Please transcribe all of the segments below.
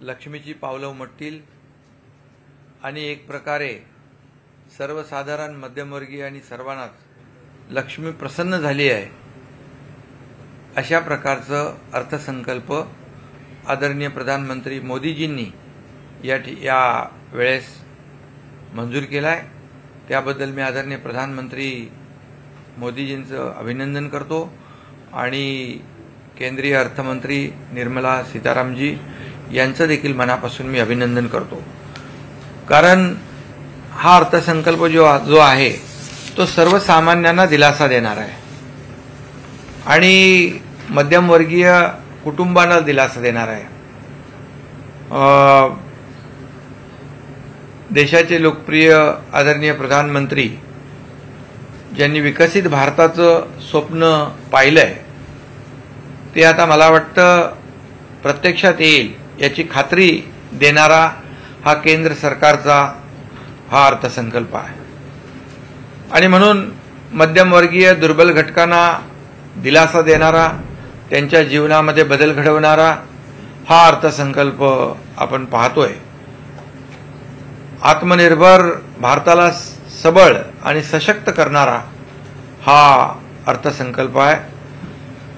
लक्ष्मीची पावलं उमटतील आणि एक प्रकारे सर्वसाधारण मध्यमवर्गीय आणि सर्वांनाच लक्ष्मी प्रसन्न झाली आहे अशा प्रकारचं अर्थसंकल्प आदरणीय प्रधानमंत्री मोदीजींनी या वेळेस मंजूर केलाय। त्याबद्दल मी आदरणीय प्रधानमंत्री मोदीजींचं अभिनंदन करतो आणि केंद्रीय अर्थमंत्री निर्मला सीतारामजी यांचं देखील मनापासून मी अभिनंदन करतो। कारण हा अर्थसंकल्प जो आहे तो सर्वसामान्यांना दिलासा देणार आहे आणि मध्यमवर्गीय कुटुंबांना दिलासा देणार आहे। देशाचे लोकप्रिय आदरणीय प्रधानमंत्री ज्यांनी विकसित भारताचं स्वप्न पाहिलंय ते आता मला वाटतं प्रत्यक्षात येईल याची खात्री देणारा हा केंद्र सरकारचा हा अर्थसंकल्प आहे आणि म्हणून मध्यमवर्गीय दुर्बल घटकांना दिलासा देणारा त्यांच्या जीवनामध्ये बदल घडवणारा हा अर्थसंकल्प आपण पाहतोय। आत्मनिर्भर भारताला सबळ आणि सशक्त करणारा हा अर्थसंकल्प आहे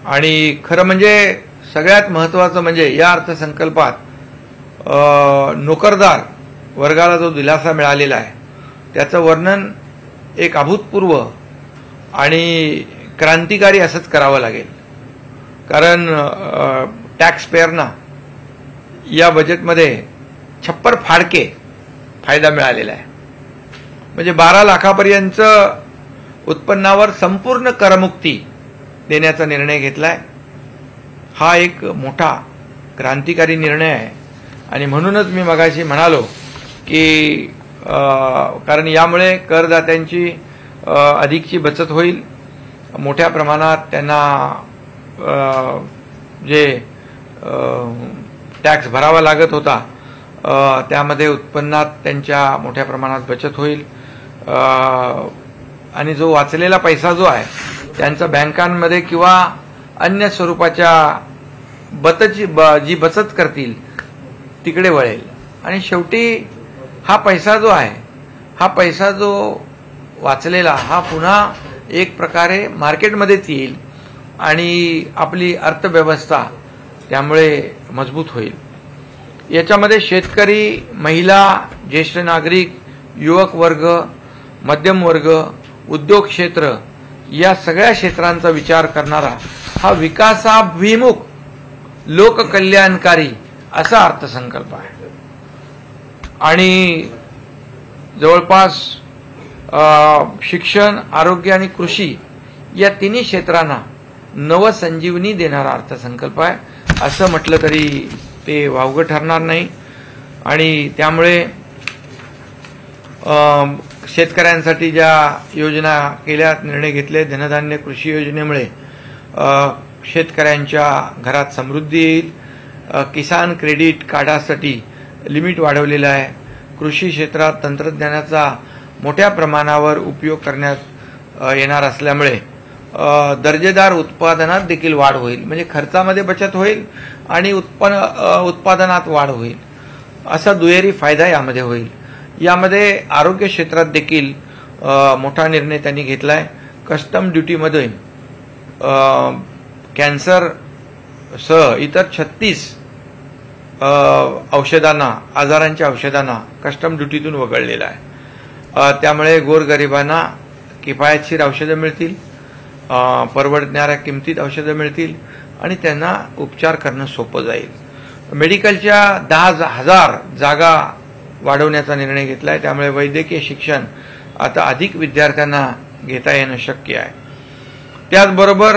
आणि खरं म्हणजे सगळ्यात महत्त्वाचं म्हणजे या अर्थसंकल्पात नोकरदार वर्गाला जो दिलासा मिळालेला आहे त्याचं वर्णन एक अभूतपूर्व आणि क्रांतिकारी असंच करावं लागेल। कारण टॅक्स पेअरना या बजेटमध्ये छप्पर फाडके फायदा मिळालेला आहे। म्हणजे 12 लाखापर्यंत उत्पन्नावर संपूर्ण करमुक्ती देण्याचा निर्णय घेतलाय। हा एक मोठा क्रांतिकारी निर्णय आहे आणि म्हणूनच मी मगाशी म्हणालो की कारण यामुळे करदात्यांची अधिकची बचत होईल। मोठ्या प्रमाणात त्यांना जे टॅक्स भरावा लागत होता त्यामध्ये उत्पन्नात त्यांच्या मोठ्या प्रमाणात बचत होईल आणि जो वाचलेला पैसा जो आहे त्यांचा बँकांमध्ये किंवा अन्य स्वरूपाच्या जी बचत करतील तिकडे वळेल आणि शेवटी हा पैसा जो आहे हा पैसा जो वाचलेला हा पुन्हा एक प्रकारे मार्केटमध्येच येईल आणि आपली अर्थव्यवस्था त्यामुळे मजबूत होईल। याच्यामध्ये शेतकरी, महिला, ज्येष्ठ नागरिक, युवक वर्ग, मध्यम वर्ग, उद्योग क्षेत्र या सगळ्या क्षेत्रांचा विचार करणारा हा विकासाभिमुख लोककल्याणकारी असा अर्थसंकल्प आहे आणि जवळपास शिक्षण, आरोग्य आणि कृषी या तिन्ही क्षेत्रांना नवसंजीवनी देणारा अर्थसंकल्प आहे असं म्हटलं तरी ते वावगं ठरणार नाही। आणि त्यामुळे शेतकऱ्यांसाठी ज्या योजना केल्या, निर्णय घेतले, धनधान्य कृषी योजनेमुळे शेतकऱ्यांच्या घरात समृद्धी येईल। किसान क्रेडिट कार्डासाठी लिमिट वाढवलेलं आहे। कृषी क्षेत्रात तंत्रज्ञानाचा मोठ्या प्रमाणावर उपयोग करण्यात येणार असल्यामुळे दर्जेदार उत्पादनात देखील वाढ होईल। म्हणजे खर्चामध्ये बचत होईल आणि उत्पादनात वाढ होईल असा दुहेरी फायदा यामध्ये होईल। यामध्ये आरोग्य क्षेत्रात देखील मोठा निर्णय त्यांनी घेतलाय। कस्टम ड्युटीमध्ये कॅन्सर सह इतर 36 आजारांच्या औषधांना कस्टम ड्युटीतून वगळलेला आहे। त्यामुळे गोरगरिबांना किफायतशीर औषधं मिळतील, परवडणाऱ्या किमतीत औषधं मिळतील आणि त्यांना उपचार करणं सोपं जाईल। मेडिकलच्या 10,000 जागा वाढवण्याचा निर्णय घेतलाय। त्यामुळे वैद्यकीय शिक्षण आता अधिक विद्यार्थ्यांना घेता येणं शक्य आहे। त्याचबरोबर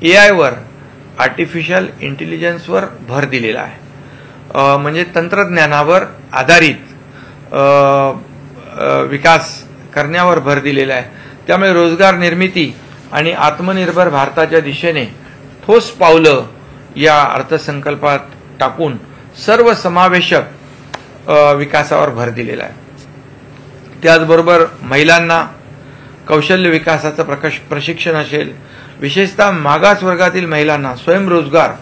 एआयवर, आर्टिफिशियल इंटेलिजन्सवर भर दिलेला आहे। म्हणजे तंत्रज्ञानावर आधारित विकास करण्यावर भर दिलेला आहे। त्यामुळे रोजगार निर्मिती आणि आत्मनिर्भर भारताच्या दिशेने ठोस पावलं या अर्थसंकल्पात टाकून सर्वसमावेशक विकासावर भर दिलेला आहे। त्याचबरोबर महिलांना कौशल्य विकासाचं प्रशिक्षण असेल, विशेषतः मागास वर्गातील महिलांना स्वयंरोजगार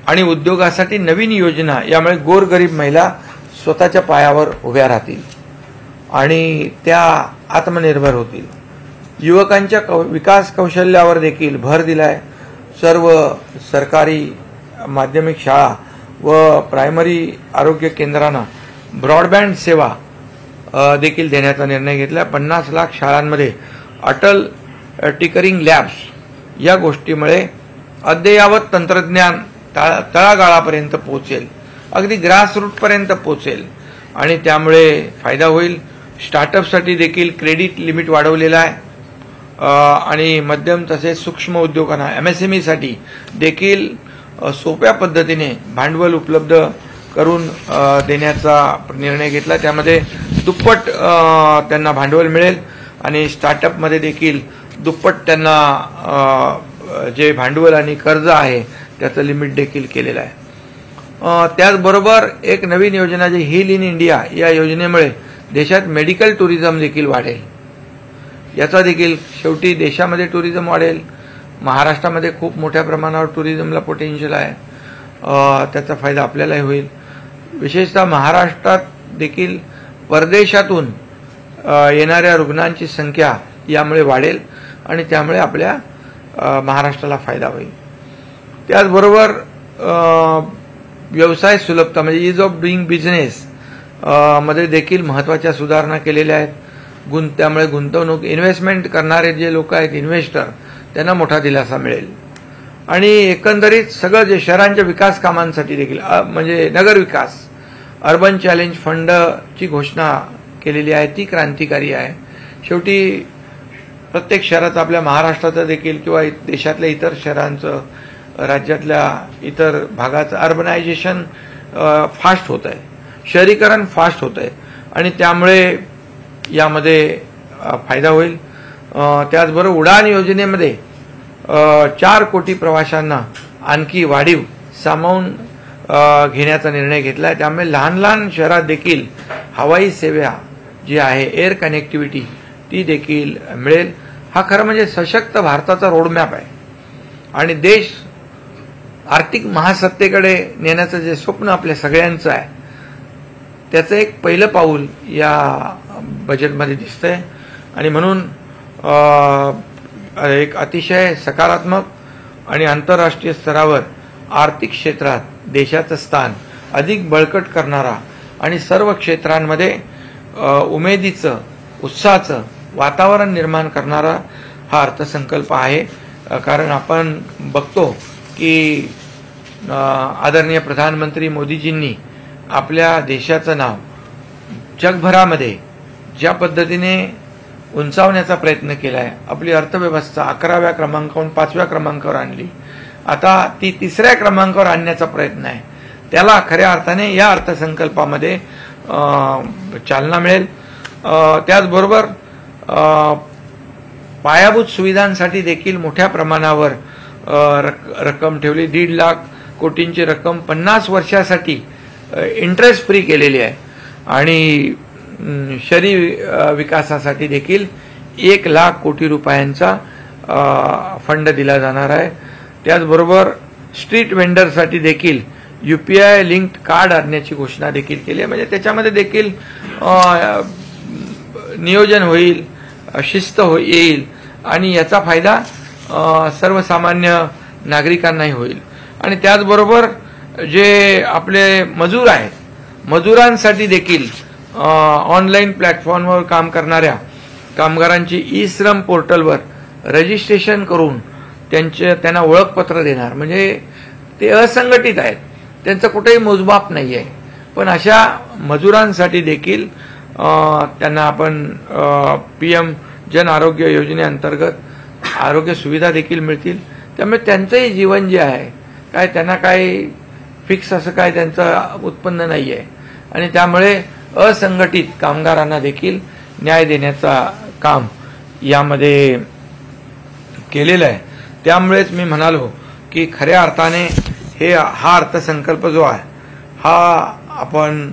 आणि उद्योगासाठी नवीन योजना, यामुळे गोरगरीब महिला स्वतःच्या पायावर उभ्या राहतील आणि त्या आत्मनिर्भर होतील. युवकांच्या विकास कौशल्यावर देखील भर दिलाय. सर्व सरकारी माध्यमिक शाळा व प्रायमरी आरोग्य केंद्रांना ब्रॉडबँड सेवा देखील देण्याचा निर्णय घेतला. 50 लाख शाळांमध्ये अटल टिकरिंग लॅब्स या गोष्टीमुळे अद्ययावत तंत्रज्ञान तळागाळापर्यंत पोहोचेल, अगदी ग्रासरूटपर्यंत पोहोचेल आणि त्यामुळे फायदा होईल. स्टार्टअपसाठी देखील क्रेडिट लिमिट वाढवलेलं आहे आणि मध्यम तसेच सूक्ष्म उद्योगांना MSMEसाठी देखील सोप्या पद्धतीने भांडवल उपलब्ध करून देण्याचा निर्णय घेतला. त्यामध्ये दुप्पट त्यांना भांडवल मिळेल आणि स्टार्टअपमध्ये देखील दुप्पट त्यांना जे भांडवल आणि कर्ज आहे त्याचं लिमिट देखील केलेलं आहे. त्याचबरोबर एक नवीन योजना जी हील इन इंडिया, या योजनेमुळे देशात मेडिकल टुरिझम देखील वाढेल. याचा देखील शेवटी देशामध्ये टुरिझम वाढेल. महाराष्ट्रामध्ये खूप मोठ्या प्रमाणावर टुरिझमला पोटेन्शियल आहे, त्याचा फायदा आपल्यालाही होईल. विशेषतः महाराष्ट्रात देखील परदेशातून येणाऱ्या रुग्णांची संख्या यामुळे वाढेल आणि त्यामुळे आपल्या महाराष्ट्राला फायदा होईल. त्याचबरोबर व्यवसाय सुलभता म्हणजे इज ऑफ डुईंग बिझनेस मध्ये देखील महत्त्वाच्या सुधारणा केलेल्या आहेत. त्यामुळे गुंतवणूक इन्व्हेस्टमेंट करणारे जे लोक आहेत, इन्व्हेस्टर, त्यांना मोठा दिलासा मिळेल. आणि एकंदरीत सगळं जे शहरांच्या विकास कामांसाठी देखील म्हणजे नगर विकास, अर्बन चॅलेंज फंडची घोषणा केलेली आहे, ती क्रांतिकारी आहे. शेवटी प्रत्येक शहरात आपल्या महाराष्ट्राचं देखील किंवा देशातल्या इतर शहरांचं, राज्यातल्या इतर भागाचं अर्बनायझेशन फास्ट होत आहे, शहरीकरण फास्ट होत आहे आणि त्यामुळे यामध्ये फायदा होईल. त्याचबरोबर उडान योजनेमध्ये 4 कोटी प्रवाशांना आणखी वाढीव सामावून घेण्याचा निर्णय घेतला आहे. त्यामुळे लहान लहान शहरात देखील हवाई सेवा जी आहे, एअर कनेक्टिव्हिटी, ती देखील मिळेल. हा खरं म्हणजे सशक्त भारताचा रोडमॅप आहे आणि देश आर्थिक महासत्तेकडे नेण्याचं जे स्वप्न आपल्या सगळ्यांचं आहे, त्याचं एक पहिलं पाऊल या बजेटमध्ये दिसतंय आणि म्हणून एक अतिशय सकारात्मक आणि आंतरराष्ट्रीय स्तरावर आर्थिक क्षेत्रात देशाचं स्थान अधिक बळकट करणारा आणि सर्व क्षेत्रांमध्ये उमेदीचं, उत्साहाचं वातावरण निर्माण करणारा हा अर्थसंकल्प आहे. कारण आपण बघतो की आदरणीय प्रधानमंत्री मोदीजींनी आपल्या देशाचं नाव जगभरामध्ये ज्या पद्धतीने उंचावण्याचा प्रयत्न केला आहे, आपली अर्थव्यवस्था 11व्या क्रमांकावरून 5व्या क्रमांकावर आणली, आता ती 3ऱ्या क्रमांकावर आणण्याचा प्रयत्न आहे. त्याला खऱ्या अर्थाने या अर्थसंकल्पामध्ये चालना मिळेल. त्याचबरोबर पायाभूत सुविधांसाठी देखील मोठ्या प्रमाणावर रक्कम ठेवली. 1.5 लाख कोटींची रक्कम 50 वर्षासाठी इंटरेस्ट फ्री केलेली आहे आणि शहरी विकासासाठी देखील 1 लाख कोटी रुपयांचा फंड दिला जाणार आहे. त्याचबरोबर स्ट्रीट वेंडरसाठी देखील UPI लिंक्ड कार्ड आणण्याची घोषणा देखील केली आहे. म्हणजे त्याच्यामध्ये देखील नियोजन होईल, शिस्त येईल आणि याचा फायदा सर्वसामान्य नागरिकांनाही होईल. आणि त्याचबरोबर जे आपले मजूर आहेत, मजुरांसाठी देखील ऑनलाईन प्लॅटफॉर्मवर काम करणाऱ्या कामगारांची ई-श्रम पोर्टलवर रजिस्ट्रेशन करून त्यांना ओळखपत्र देणार. म्हणजे ते असंघटित आहेत, त्यांचं कुठेही मोजमाप नाही आहे, पण अशा मजुरांसाठी देखील त्यांना आपण PM जन आरोग्य योजनेअंतर्गत आरोग्य सुविधा देखील मिळतील. त्यामुळे त्यांचंही जीवन जे आहे, काय त्यांना काय फिक्स असं काय त्यांचं उत्पन्न नाही आहे आणि त्यामुळे असंघटित कामगारांना देखील न्याय देण्याचा काम यामध्ये केलेलं आहे. त्यामुळेच मी म्हणालो की खऱ्या अर्थाने हा अर्थसंकल्प जो आहे, हा आपण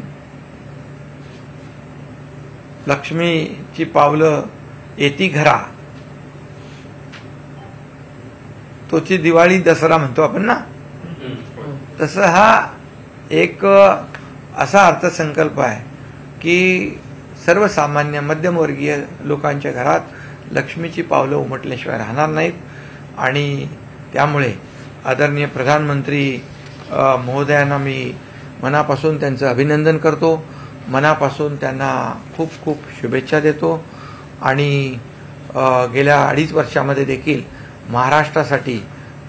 लक्ष्मीची पावलं येती घरा, तोची दिवाळी दसरा म्हणतो आपण ना, तसं हा एक असा अर्थसंकल्प आहे की सर्वसामान्य मध्यमवर्गीय लोकांच्या घरात लक्ष्मीची पावलं उमटल्याशिवाय राहणार नाहीत. आणि त्यामुळे आदरणीय प्रधानमंत्री महोदयांना मी मनापासून त्यांचं अभिनंदन करतो, मनापासून त्यांना खूप खूप शुभेच्छा देतो. आणि गेल्या 2.5 वर्षामध्ये देखील महाराष्ट्रासाठी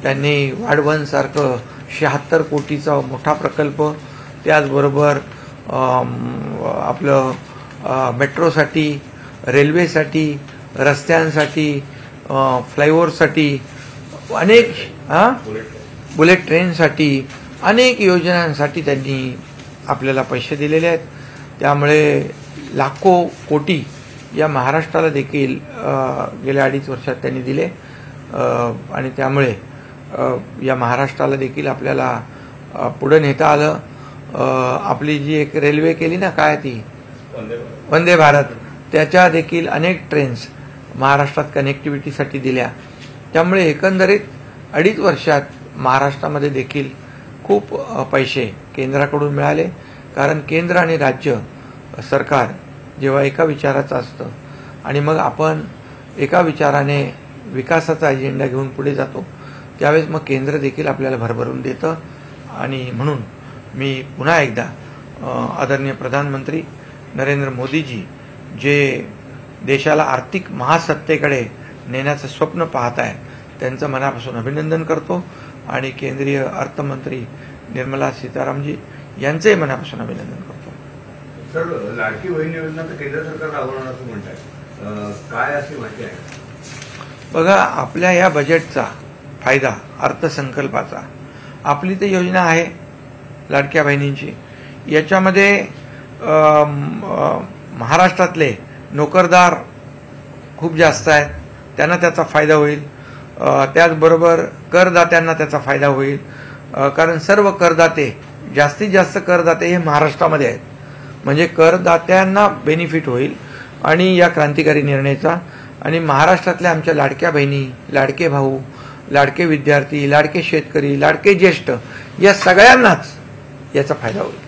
त्यांनी वाढवणसारखं 76 कोटीचा मोठा प्रकल्प, त्याचबरोबर आपलं मेट्रोसाठी, रेल्वेसाठी, रस्त्यांसाठी, फ्लायओव्हरसाठी, अनेक बुलेट ट्रेनसाठी अनेक योजनांसाठी त्यांनी आपल्याला पैसे दिलेले आहेत. त्यामुळे लाखो कोटी या महाराष्ट्राला देखील गेल्या 2.5 वर्षात त्यांनी दिले. आणि त्यामुळे या महाराष्ट्राला देखील आपल्याला पुढे नेता आलं. आपली जी एक रेल्वे केली ना, काय ती वंदे भारत, त्याच्या देखील अनेक ट्रेन्स महाराष्ट्रात कनेक्टिव्हिटीसाठी दिल्या. त्यामुळे एकंदरीत 2.5 वर्षात महाराष्ट्रामध्ये देखील खूप पैसे केंद्राकडून मिळाले. कारण केंद्र आणि राज्य सरकार जेव्हा एका विचाराचं असतं आणि मग आपण एका विचाराने विकासाचा अजेंडा घेऊन पुढे जातो, त्यावेळेस मग केंद्र देखील आपल्याला भरभरून देतं. आणि म्हणून मी पुन्हा एकदा आदरणीय प्रधानमंत्री नरेंद्र मोदीजी जे देशाला आर्थिक महासत्तेकडे नेण्याचं स्वप्न पाहत आहे, त्यांचं मनापासून अभिनंदन करतो. आणि केंद्रीय अर्थमंत्री निर्मला सीतारामजी यांचंही मनापासून अभिनंदन करतो. सर, लाडकी बहीण योजना तर केंद्र सरकार राबवणार असं म्हणत आहे, काय अशी माहिती आहे? बघा, आपल्या या बजेटचा फायदा, अर्थसंकल्पाचा, आपली तर योजना आहे लाडक्या बहिणींची. याच्यामध्ये महाराष्ट्रातले नोकरदार खूप जास्त आहेत, त्यांना त्याचा फायदा होईल. त्याचबरोबर करदात्यांना त्याचा फायदा होईल. कारण सर्व करदाते, जास्तीत जास्त करदाते हे महाराष्ट्रामध्ये आहेत. म्हणजे करदात्यांना बेनिफिट होईल आणि या क्रांतिकारी निर्णयाचा. आणि महाराष्ट्रातल्या आमच्या लाडक्या बहिणी, लाडके भाऊ, लाडके विद्यार्थी, लाडके शेतकरी, लाडके ज्येष्ठ, या सगळ्यांनाच याचा फायदा होईल.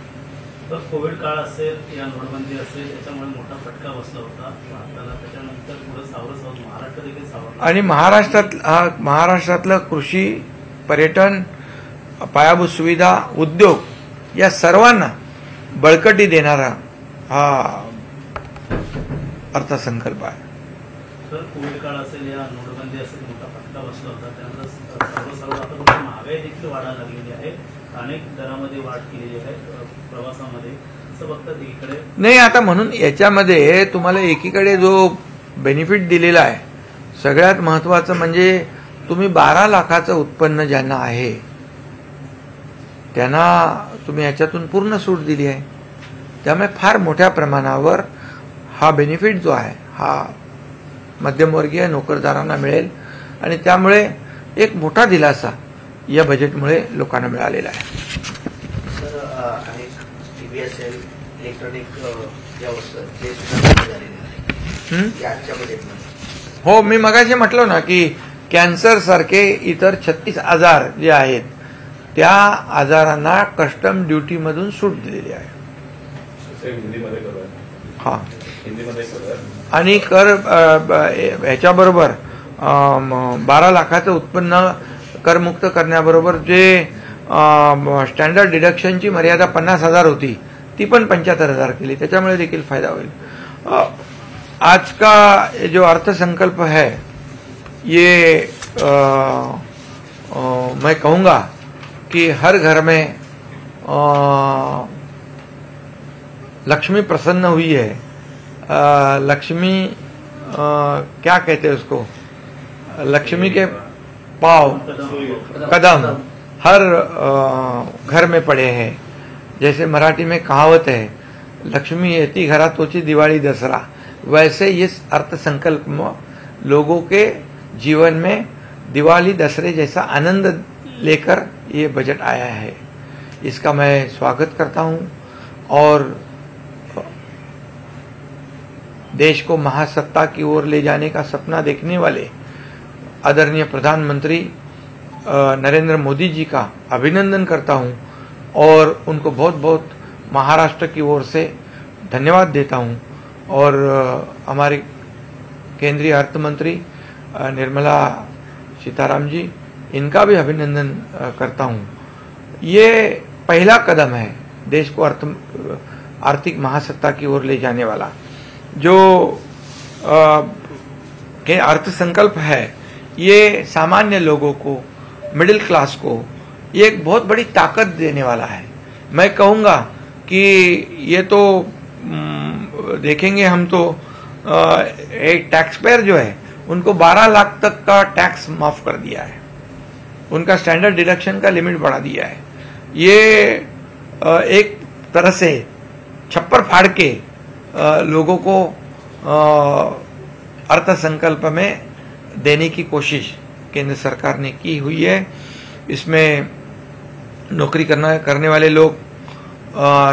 कोविड काळ असेल या नोटबंदी असेल, याच्यामुळे मोठा फटका बसला होता भारताला. त्याच्यानंतर पुढे सावरत महाराष्ट्र देखील सावरला. आणि महाराष्ट्रातलं कृषी, पर्यटन, पायाभूत सुविधा, उद्योग या सर्वांना बळकटी देणारा हा अर्थसंकल्प आहे. तर कोविड काळ असेल या नोटबंदी असेल, मोठा फटका बसला होता. त्यानंतर सर्व आता महागाई देखील वाढायला लागलेली आहे. अनेक दरामध्ये वाढ केलेली आहे प्रवासामध्ये. असं बघतात एकीकडे नाही, आता म्हणून याच्यामध्ये तुम्हाला एकीकडे जो बेनिफिट दिलेला आहे, सगळ्यात महत्वाचं म्हणजे तुम्ही 12 लाखाचं उत्पन्न ज्यांना आहे त्यांना तुम्ही याच्यातून पूर्ण सूट दिली आहे. त्यामुळे फार मोठ्या प्रमाणावर हा बेनिफिट जो आहे हा मध्यमवर्गीय नोकरदारांना मिळेल. आणि त्यामुळे एक मोठा दिलासा या बजेटमुळे लोकांना मिळालेला आहे. सर, अनेक टीव्ही असेल, इलेक्ट्रॉनिक ज्या वस्तू ते सुद्धा झालेले आहे आजच्या बजेटमध्ये. हो, मी मगाशी म्हटलं ना की कॅन्सर सारखे इतर 36 आजार जे आहेत त्या आजारांना कस्टम ड्युटीमधून सूट दिलेली आहे. हा, आणि कर ह्याच्याबरोबर 12 लाखाचं उत्पन्न करमुक्त करण्याबरोबर जे स्टँडर्ड डिडक्शनची मर्यादा 50,000 होती ती पण 75,000 केली. त्याच्यामुळे देखील फायदा होईल. आज का जो अर्थसंकल्प है ये मैं कहूँगा कि हर घर में लक्ष्मी प्रसन्न हुई है. लक्ष्मी क्या कहते हैं उसको, लक्ष्मी के पाव कदम हर घर में पड़े हैं. जैसे मराठी में कहावत है, लक्ष्मी येती घरात तोची दिवाळी दसरा. वैसे इस अर्थसंकल्प में लोगों के जीवन में दिवाली दसरे जैसा आनंद लेकर ये बजट आया है. इसका मैं स्वागत करता हूं और देश को महासत्ता की ओर ले जाने का सपना देखने वाले आदरणीय प्रधानमंत्री नरेंद्र मोदी जी का अभिनंदन करता हूं और उनको बहुत बहुत महाराष्ट्र की ओर से धन्यवाद देता हूं। और हमारे केंद्रीय अर्थ मंत्री निर्मला सीताराम जी, इनका भी अभिनंदन करता हूं। ये पहला कदम है देश को आर्थिक महासत्ता की ओर ले जाने वाला। जो के अर्थ संकल्प है, ये सामान्य लोगों को, मिडिल क्लास को ये एक बहुत बड़ी ताकत देने वाला है। मैं कहूँगा कि ये तो देखेंगे हम तो एक टैक्स पेयर जो है उनको 12 लाख तक का टैक्स माफ कर दिया है, उनका स्टैंडर्ड डिडक्शन का लिमिट बढ़ा दिया है। ये एक तरह से छप्पर फाड़ के लोगों को अर्थ संकल्प में देने की कोशिश केंद्र सरकार ने की हुई है। इसमें नौकरी करने वाले लोग,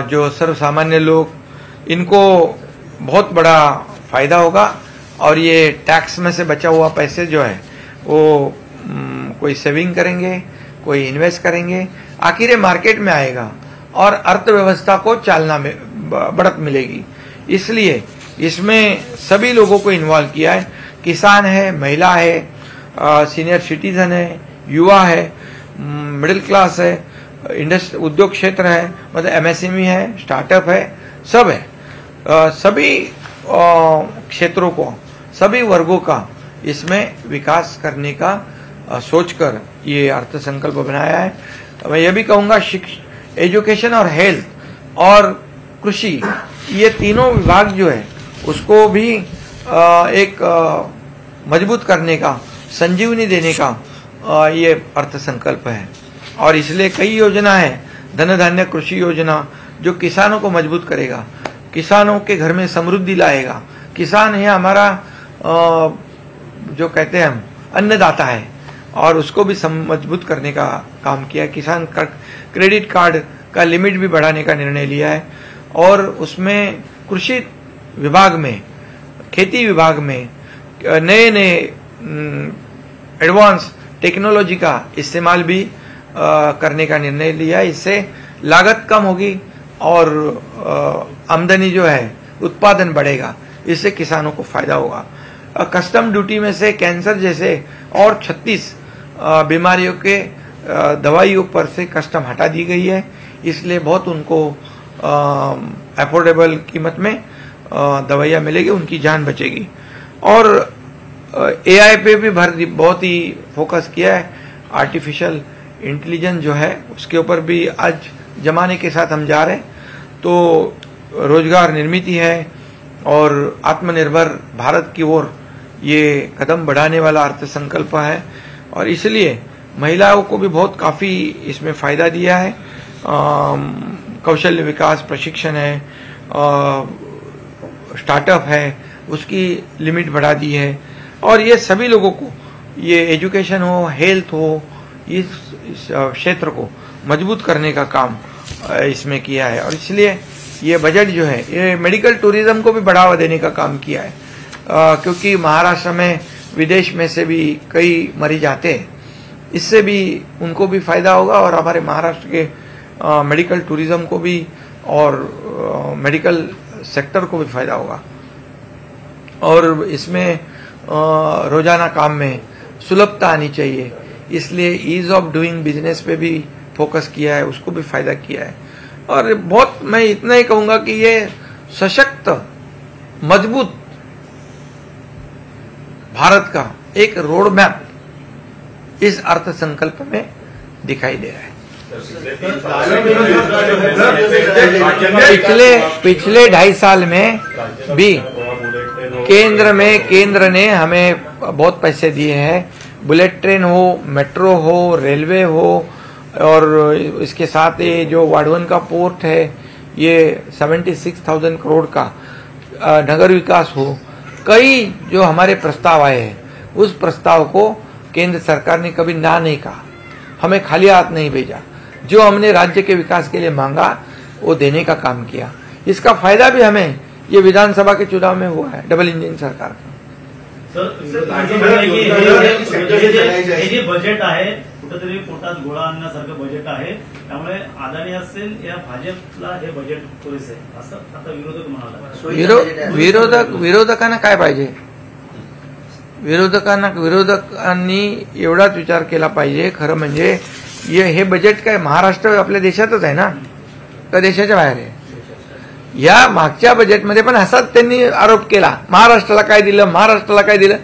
जो सर्वसामान्य लोग, इनको बहुत बड़ा फायदा होगा। और ये टैक्स में से बचा हुआ पैसे जो है वो कोई सेविंग करेंगे, कोई इन्वेस्ट करेंगे, आखिर ये मार्केट में आएगा और अर्थव्यवस्था को चालना में बढ़त मिलेगी। इसलिए इसमें सभी लोगों को इन्वॉल्व किया है। किसान है, महिला है, सीनियर सिटीजन है, युवा है, मिडिल क्लास है, इंडस्ट्री उद्योग क्षेत्र है, मतलब एमएसएमई है, स्टार्टअप है, सब है। सभी क्षेत्रों को, सभी वर्गों का इसमें विकास करने का सोचकर ये अर्थ संकल्प बनाया है। मैं ये भी कहूँगा एजुकेशन और हेल्थ और कृषि, ये तीनों विभाग जो है उसको भी एक मजबूत करने का, संजीवनी देने का ये अर्थ संकल्प है। और इसलिए कई योजना है, धन धान्य कृषि योजना, जो किसानों को मजबूत करेगा, किसानों के घर में समृद्धि लाएगा। किसान है हमारा जो कहते हैं हम अन्नदाता है, और उसको भी मजबूत करने का काम किया। किसान क्रेडिट कार्ड का लिमिट भी बढ़ाने का निर्णय लिया है, और उसमें कृषि विभाग में, खेती विभाग में नए नए एडवांस टेक्नोलॉजी का इस्तेमाल भी करने का निर्णय लिया। इससे लागत कम होगी और आमदनी जो है, उत्पादन बढ़ेगा, इससे किसानों को फायदा होगा। कस्टम ड्यूटी में से कैंसर जैसे और 36 बीमारियों के दवाइयों पर से कस्टम हटा दी गई है। इसलिए बहुत उनको अफोर्डेबल कीमत में दवाइयाँ मिलेगी, उनकी जान बचेगी। और एआई पे भी बहुत ही फोकस किया है। आर्टिफिशियल इंटेलिजेंस जो है उसके ऊपर भी आज जमाने के साथ हम जा रहे हैं। तो रोजगार निर्मित है और आत्मनिर्भर भारत की ओर ये कदम बढ़ाने वाला अर्थ संकल्प है। और इसलिए महिलाओं को भी बहुत काफी इसमें फायदा दिया है। कौशल्य विकास प्रशिक्षण है, स्टार्टअप है, उसकी लिमिट बढ़ा दी है। और ये सभी लोगों को, ये एजुकेशन हो, हेल्थ हो, इस क्षेत्र को मजबूत करने का काम इसमें किया है। और इसलिए ये बजट जो है ये मेडिकल टूरिज्म को भी बढ़ावा देने का काम किया है, क्योंकि महाराष्ट्र में विदेश में से भी कई मरीज आते हैं। इससे भी उनको भी फायदा होगा और हमारे महाराष्ट्र के मेडिकल टूरिज्म को भी और मेडिकल सेक्टर को भी फायदा होगा। और इसमें रोजाना काम में सुलभता आनी चाहिए, इसलिए ईज ऑफ डूइंग बिजनेस पे भी फोकस किया है, उसको भी फायदा किया है। और बहुत मैं इतना ही कहूंगा कि ये सशक्त, मजबूत भारत का एक रोड मैप इस अर्थ संकल्प में दिखाई दे रहा है। पिछले 2.5 साल में भी केंद्र ने हमें बहुत पैसे दिए हैं। बुलेट ट्रेन हो, मेट्रो हो, रेलवे हो, और इसके साथ ये जो वाडवन का पोर्ट है, ये 76,000 करोड़ का नगर विकास हो, कई जो हमारे प्रस्ताव आए हैं, उस प्रस्ताव को केंद्र सरकार ने कभी ना नहीं कहा, हमें खाली हाथ नहीं भेजा। जो हमने राज्य के विकास के लिए मांगा वो देने का काम किया। इसका फायदा भी हमें ये विधानसभा के चुनाव में हुआ है, डबल इंजन सरकार का। सर, हे जे बजेट आहे कुठेतरी पोटात गोळा आणण्यासारखं बजेट आहे. त्यामुळे अदानी असेल या भाजपला हे बजेट पुरेसे आहे असं आता विरोधक म्हणाला. विरोधकांना काय पाहिजे? विरोधकांनी एवढाच विचार केला पाहिजे, खरं म्हणजे हे बजेट काय महाराष्ट्र आपल्या देशातच आहे ना, का देशाच्या बाहेर आहे? या मागच्या बजेटमध्ये पण असाच त्यांनी आरोप केला, महाराष्ट्राला काय दिलं, महाराष्ट्राला काय दिलं.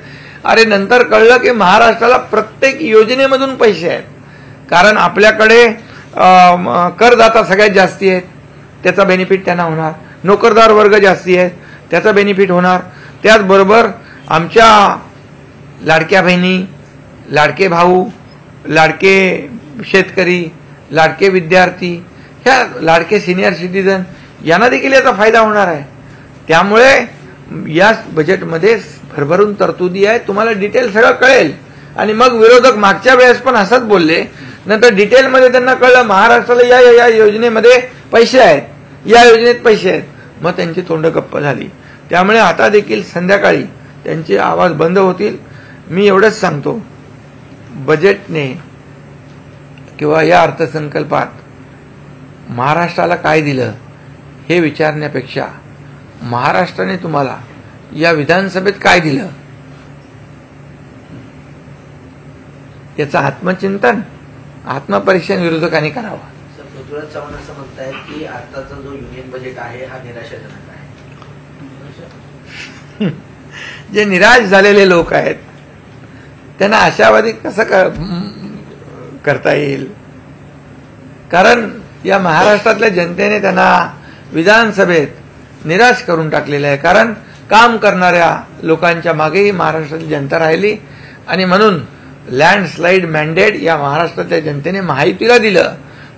अरे नंतर कळलं की महाराष्ट्राला प्रत्येक योजनेमधून पैसे आहेत, कारण आपल्याकडे करदाता सगळ्यात जास्ती आहेत, त्याचा बेनिफिट त्यांना होणार. नोकरदार वर्ग जास्ती आहे, त्याचा बेनिफिट होणार. त्याचबरोबर आमच्या लाडक्या बहिणी, लाडके भाऊ, लाडके शेतकरी, लाडके विद्यार्थी, ह्या लाडके सिनियर सिटीजन यांना देखील याचा फायदा होणार आहे. त्यामुळे या बजेटमध्ये भरभरून तरतुदी आहे. तुम्हाला डिटेल सगळं कळेल. आणि मग विरोधक मागच्या वेळेस पण असंच बोलले, नंतर डिटेलमध्ये त्यांना कळलं महाराष्ट्राला या या योजनेमध्ये पैसे आहेत, या योजनेत पैसे आहेत, मग त्यांची तोंड गप्प झाली. त्यामुळे आता देखील संध्याकाळी त्यांचे आवाज बंद होतील. मी एवढंच सांगतो, बजेटने किंवा या अर्थसंकल्पात महाराष्ट्राला काय दिलं हे विचारण्यापेक्षा महाराष्ट्राने तुम्हाला या विधानसभेत काय दिलं याचं आत्मचिंतन, आत्मपरीक्षण विरोधकांनी करावं. पृथ्वीराज चव्हाण असं म्हणतायत की आताचा जो युनियन बजेट आहे हा निराशाजनक आहे. जे निराश झालेले लोक आहेत त्यांना आशावादी कसं करता येईल? कारण या महाराष्ट्रातल्या जनतेने त्यांना विधानसभेत निराश करून टाकलेलं आहे. कारण काम करणाऱ्या लोकांच्या मागेही महाराष्ट्राची जनता राहिली आणि म्हणून लँडस्लाईड मॅन्डेट या महाराष्ट्रातल्या जनतेने महायुतीला दिलं.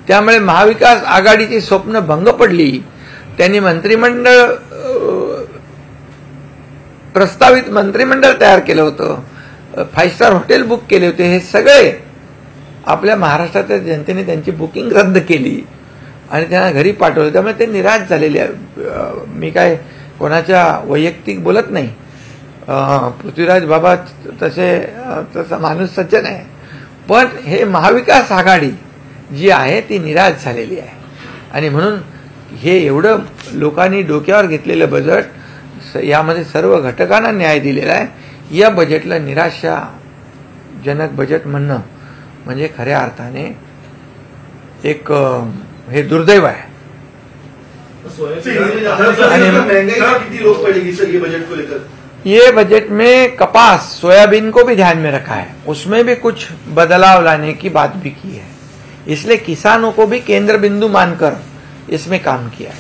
त्यामुळे महाविकास आघाडीची स्वप्न भंग पडली. त्यांनी मंत्रिमंडळ प्रस्तावित मंत्रिमंडळ तयार केलं होतं, 5 स्टार हॉटेल बुक केले होते. हे सगळे आपल्या महाराष्ट्रातल्या जनतेने त्यांची बुकिंग रद्द केली आणि त्यांना घरी पाठवलं. त्यामुळे ते निराश झालेले आहे. मी काय कोणाच्या वैयक्तिक बोलत नाही. पृथ्वीराज बाबा तसा माणूस सज्जन आहे, पण हे महाविकास आघाडी जी आहे ती निराश झालेली आहे. आणि म्हणून हे एवढं लोकांनी डोक्यावर घेतलेलं बजेट, यामध्ये सर्व घटकांना न्याय दिलेला आहे. या बजेटला निराशाजनक बजेट म्हणणं म्हणजे खऱ्या अर्थाने एक हे दुर्दैव आहे. ये बजट में कपास, सोयाबीन को भी ध्यान में रखा है, उसमें भी कुछ बदलाव लाने की बात भी की है. इसलिए किसानों को भी केंद्र बिंदु मानकर इसमें काम किया है.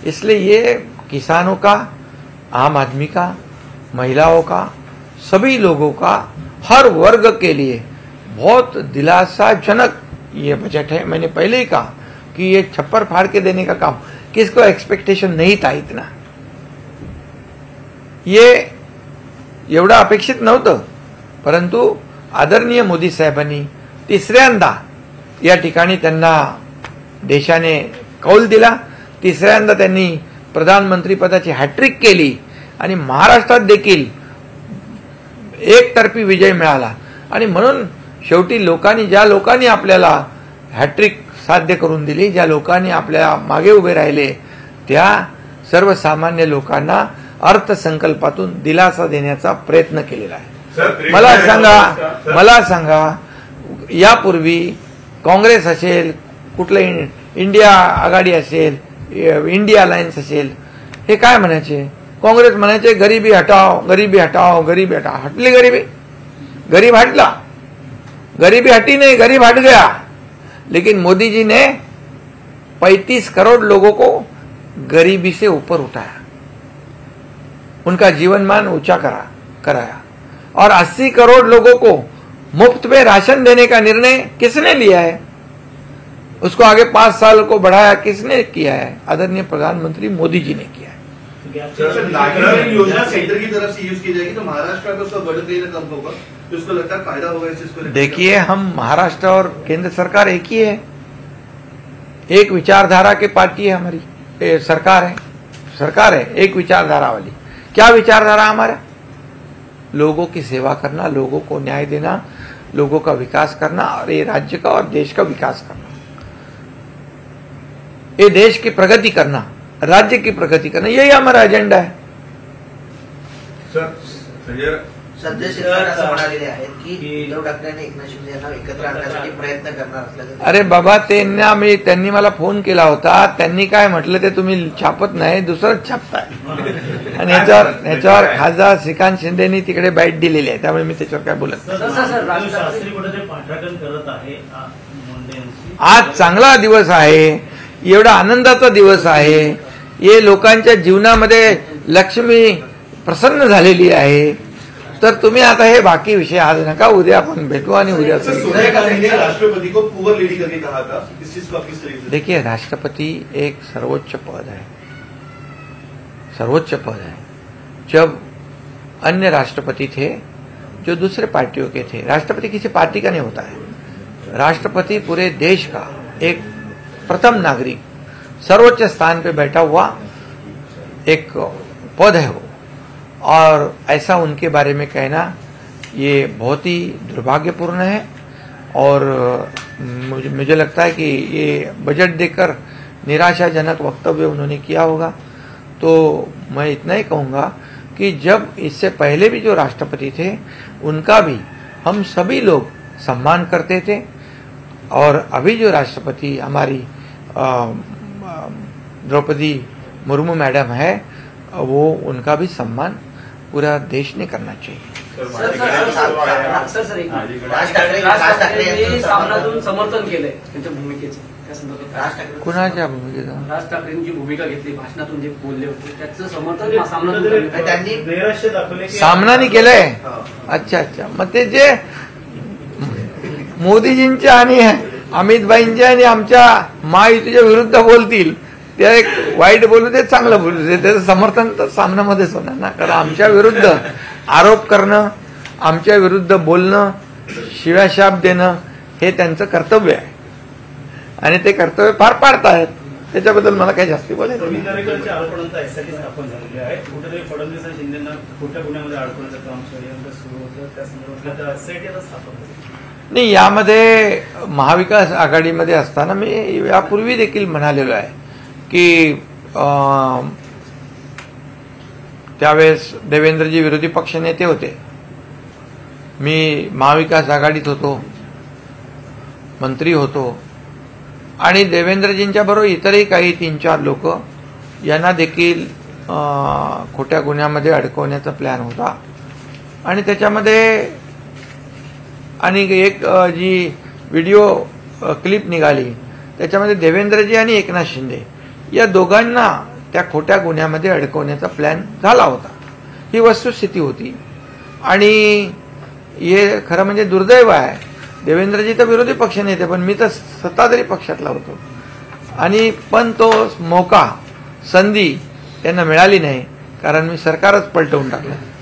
इसलिए ये किसानों का, आम आदमी का, महिलाओं का, सभी लोगों का, हर वर्ग के लिए बहुत दिलासाजनक ये बजट है. मैंने पहले ही कहा कि ये छप्पर फाड़ के देने का काम, किसको एक्सपेक्टेशन नहीं था इतना, ये एवढं अपेक्षित नव्हतं. परंतु आदरणीय मोदी साहेबांनी तिसऱ्यांदा या ठिकाणी त्यांना देशाने कौल दिला. तिसऱ्यांदा त्यांनी प्रधानमंत्री पदाची हॅट्रिक केली आणि महाराष्ट्रात देखील एकतर्फी विजय मिळाला. आणि म्हणून शेवटी ज्या लोकांनी आपल्याला हॅट्रिक साध्य करून दिली, ज्या लोकांनी आपल्या मागे उभे राहिले, त्या सर्वसामान्य लोकांना अर्थसंकल्पातून दिलासा देण्याचा प्रयत्न केलेला आहे. मला सांगा यापूर्वी काँग्रेस असेल, कुठलं इंडिया आघाडी असेल, इंडिया अलायन्स असेल, हे काय म्हणायचे? काँग्रेस म्हणायचे गरीबी हटाओ, गरीबी हटाओ, गरीबी हटाओ. हटली गरीबी, गरीब हटला, गरीबी हटी नहीं, गरीब हट गया. लेकिन मोदी जी ने 35 करोड़ लोगों को गरीबी से ऊपर उठाया, उनका जीवनमान ऊंचा कराया. और 80 करोड़ लोगों को मुफ्त में राशन देने का निर्णय किसने लिया है? उसको आगे 5 साल को बढ़ाया किसने किया है? आदरणीय प्रधानमंत्री मोदी जी ने किया है. योजना सेंटर की तरफ से यूज की जाएगी तो महाराष्ट्र का उसका बजट देना कम होगा, तो उसको लगता है फायदा होगा इससे. देखिए, हम महाराष्ट्र और केंद्र सरकार एक ही है, एक विचारधारा की पार्टी है हमारी, सरकार है एक विचारधारा वाली. क्या विचारधारा हमारा? लोगों की सेवा करना, लोगों को न्याय देना, लोगों का विकास करना और ये राज्य का और देश का विकास करना, ये देश की प्रगति करना, राज्य की प्रगति करना, यही हमारा एजेंडा है। सर संजय संजय शिरसाट असं म्हणालेले आहेत की उद्धव ठाकरे आणि एकनाथ शिंदे यांना एकत्र आणण्यासाठी प्रयत्न करणार असल्याचं. अरे बाबा, त्यांनी मला फोन केला होता, त्यांनी काय म्हटलं ते तुम्ही छापत नाही, दुसरंच छापताय आणि याच्यावर खासदार श्रीकांत शिंदेनी तिकडे बाईट दिलेली आहे, त्यामुळे मी त्याच्यावर काय बोलत नाही. शास्त्री कुठेतरी पाठराखण करत आहे मुंडे यांची. आज चांगला दिवस आहे, एवढा आनंदाचा दिवस आहे, हे लोकांच्या जीवनामध्ये लक्ष्मी प्रसन्न झालेली आहे. तर तुम्ही आता हे बाकी विषय आज नका, उद्या आपण भेटू आणि उद्या सोनिया गांधी ने राष्ट्रपति को पुअर लेडी करके कहा था, इस चीज को आप किस तरीके से? देखिए, राष्ट्रपति एक सर्वोच्च पद है, सर्वोच्च पद है. जब अन्य राष्ट्रपति थे जो दूसरे पार्टियों के थे, राष्ट्रपति किसी पार्टी का नहीं होता है, राष्ट्रपति पूरे देश का एक प्रथम नागरिक, सर्वोच्च स्थान पे बैठा हुआ एक पद है वो. और ऐसा उनके बारे में कहना ये बहुत ही दुर्भाग्यपूर्ण है. और मुझे लगता है कि ये बजट देकर निराशाजनक वक्तव्य उन्होंने किया होगा. तो मैं इतना ही कहूँगा कि जब इससे पहले भी जो राष्ट्रपति थे उनका भी हम सभी लोग सम्मान करते थे, और अभी जो राष्ट्रपति हमारी द्रौपदी मुर्मू मैडम है, वो उनका भी सम्मान पूरा देश ने करना चाहिए. राज ठाकरे सामनातून समर्थन केलंय त्यांच्या भूमिकेचं, त्या संदर्भात कुणाच्या भूमिकेचं? राज ठाकरेंची भूमिका घेतली, भाषणातून जे बोलले होते त्याचं समर्थन सामनातून केलं. त्यांनी नैराश्य दाखवले की सामनाने केलंय. अच्छा, मग ते जे मोदीजींच्या आणि अमितभाईंच्या आणि आमच्या महायुतीच्या विरुद्ध बोलतील, ते एक वाईट बोलू दे, चांगलं बोलू दे, त्याचं समर्थन तर सामन्यामध्येच होणार ना. कारण आमच्या विरुद्ध आरोप करणं, आमच्या विरुद्ध बोलणं, शिव्याशाप देणं हे त्यांचं कर्तव्य आहे आणि ते कर्तव्य पार पाडतायत. त्याच्याबद्दल मला काही जास्ती बोलायचं नाही. प्रवीण दरेकरच्या आरोपणांचा एसआयटी स्थापन झालेली आहे. कुठेतरी फडणवीस आणि शिंदेना खोट्या गुन्ह्यामध्ये अडकवण्याचं काम षडयंत्र सुरू होतं, त्या संदर्भातल्या एसआयटी आता स्थापन झाली. नाही, यामध्ये महाविकास आघाडीमध्ये असताना मी यापूर्वी देखील म्हणालेलो आहे की त्यावेळेस देवेंद्रजी विरोधी पक्ष नेते होते, मी महाविकास आघाडीत होतो, मंत्री होतो, आणि देवेंद्रजींच्या बरोबर इतरही काही 3-4 लोक यांना देखील खोट्या गुन्ह्यामध्ये अडकवण्याचा प्लॅन होता. आणि त्याच्यामध्ये आणि एक जी व्हिडिओ क्लिप निघाली त्याच्यामध्ये देवेंद्रजी आणि एकनाथ शिंदे या दोघांना त्या खोट्या गुन्ह्यामध्ये अडकवण्याचा प्लॅन झाला होता. ही वस्तुस्थिती होती. आणि हे खरं म्हणजे दुर्दैव आहे, देवेंद्रजी तर विरोधी पक्ष नेते, पण मी तर सत्ताधारी पक्षातला होतो. आणि पण तो मौका, संधी त्यांना मिळाली नाही, कारण मी सरकारच पलटवून टाकलं.